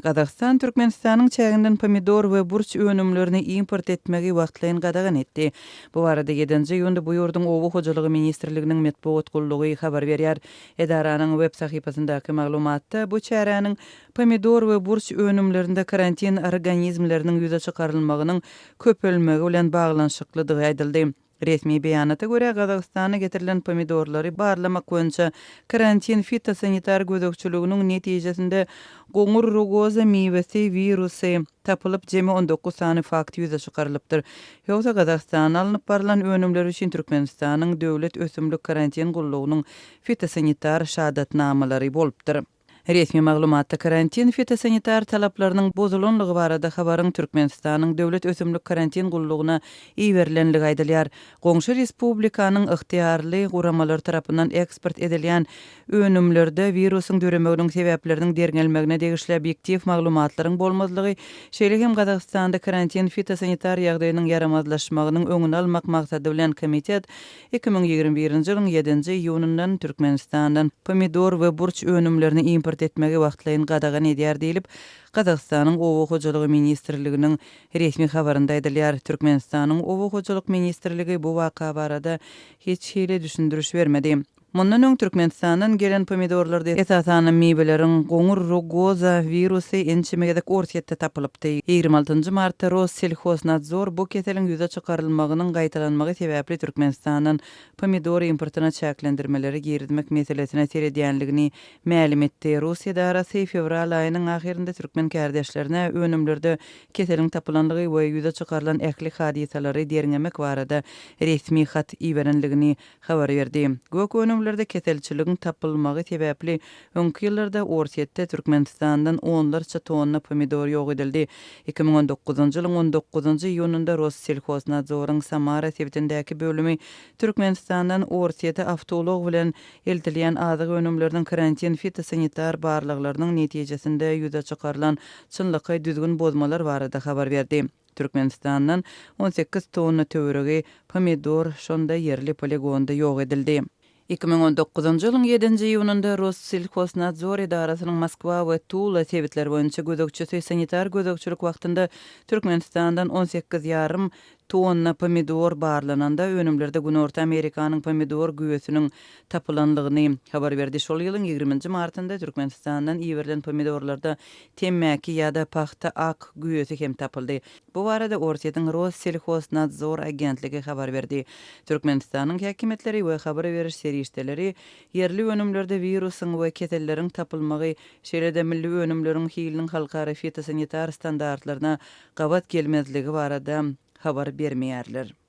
Kazakstan Türkmenistanyň çäginden pomidor we burç önümlerini import etmegi wagtlaryň gadagan etdi. Bu barada 7-nji ýunda bu ýurdun owu hojalygy ministrliginiň medeniýet gullugy habar berýär. Edaranyň web sahypasyndaky maglumatda bu çäräniň pomidor we burç önümlerinde karantin organizmleriniň ýüze çykarylmagynyň köpelmegi bilen baglanşyklydygy aýdyldy. Resmi beýanata görä Gazagstana getirilen pomidorlary barlamak boýunça karantin fitosanitar gözegçiliginiň netijesinde goňur rogoza miwesi wirusy tapylyp jemi 19 sany fakt ýüze çykarylypdyr. Ýogsa Gazagstana alınıp barılan önümler üçin Türkmenistanyň döwlet ösümlik karantin gullugynyň fitosanitar şahatnamalary bolupdyr. Resmi maglumatda karantin fitosanitar talaplarynyň bozulanlygy barada habaryň Türkmenistanyň döwlet ösümlik karantin gullugyna iýerilenligi aýdylýar. Goňşy respublikanyň ygtyýarly guramalary tarapyndan eksport edilýän önümlerde wirusyň döremeginiň sebäpleriniň dergelmegine degişli objektiv maglumatlaryň bolmazlygy, şeýle hem Gazagstanda karantin fitosanitar ýagdaýynyň yaramazlaşmagynyň öňüni almak maksady bilen komitet 2021-nji ýylyň 7-nji iýunundan Türkmenistandan pomidor we burç önümlerini import etmegi wagtlaryň gadagan edýär diýilip, Gazagstanyň Owo hojalygy ministrliginiň resmi habarynda aýdylýar. Türkmenistanyň Owo hojalyk ministrligi bu waka barada hiç hile düşündürüş bermedi. Mundan öň Türkmenistanyň gelen pomidorlarda esasan miweleriň goňur rogoza wirusy ençimegedek ortiýetde tapylypdy. 26 martda Rossельхознадзор bu keseliň ýüze çykarylmagynyň gaýtalanmagy sebäpli Türkmenistanyň pomidor importyna çäklendirmeleri girdmek meselesine seredýänligini ma'lum etdi. Russiýa darasy fevral aýynyň ahirinde türkmen kardeşlerine önümlerde keseliň tapylanlygy we ýüze çykarylan ähli hadisalary derňemek barada resmi hat iýerenligini habar berdi. Gök önümlerde keselçiligiň tapylmagy sebäpli öňki ýyllarda ortiýetde Türkmenistandan onlarça tonna pomidor ýok edildi. 2019-njy ýylyň 19-njy ýununda Rossельхознадзоryň Samara sebitindäki bölümi Türkmenistandan ortiýete awtolog bilen eltilýän azyk önümleriniň karantin fitosanitar barlyklarynyň netijesinde ýüze çykarylan çynlyky düzgün bozmalar barada habar berdi. Türkmenistandan 18 tonna töweregi pomidor şonda yerli poligonda ýok edildi. 2019-njy ýylyň 7-nji ýununda Rossельхознадзор idarasynyň Moskwa we Tula sebitleri boýunça gözegçisi sanitar gözegçilik wagtynda Türkmenistandan 18,5 tonna pomidor barlananda önümlerde Günorta Amerikanyň pomidor güýesiniň tapylanlygyny habar berdi. Şol ýylyň 20 martynda Türkmenistandan iýerilen pomidorlarda temmäki ýa-da paxta ak güýesi hem tapyldy. Bu barada ortiýetiň Rossельхознадзор agentligi habar berdi. Türkmenistanyň häkimetleri we habar beriş serişdeleri yerli önümlerde wirusyň we keselleriň tapylmagy, şeýle-de milli önümleriň hiliniň halkara fitosanitar standartlaryna gabat gelmezligi barada habar bermeýärler.